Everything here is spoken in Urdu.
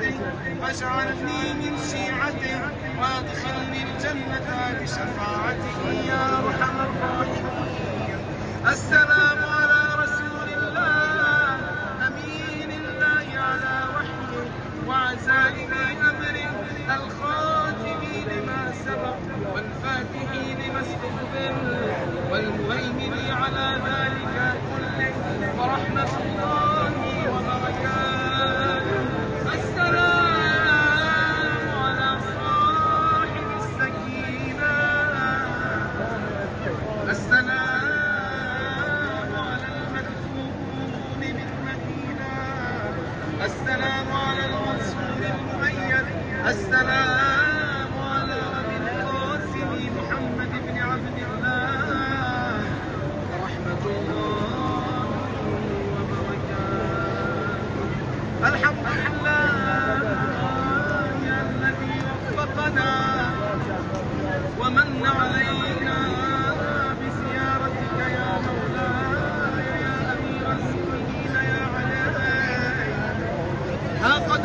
بشفاعته واجعلني من شيعته وادخلني الجنة بشفاعته يا أرحم الراحمين. السلام على رسول الله أمين الله على وحيه وعزائم أمره الخاتم لما سبق والفاتح لما استقبل والمهيمن على ذلك كله ورحمة الله وبركاته. السلام على صاحب السكينة، السلام على المدفون بالمدينة، السلام على المنصور المؤيد، السلام على أبي القاسم محمد بن عبد الله ورحمة الله وبركاته. الحمد لله الذي وفقنا ومن علينا بزيارتك يا مولاي يا أمير المؤمنين يا علي. ها قد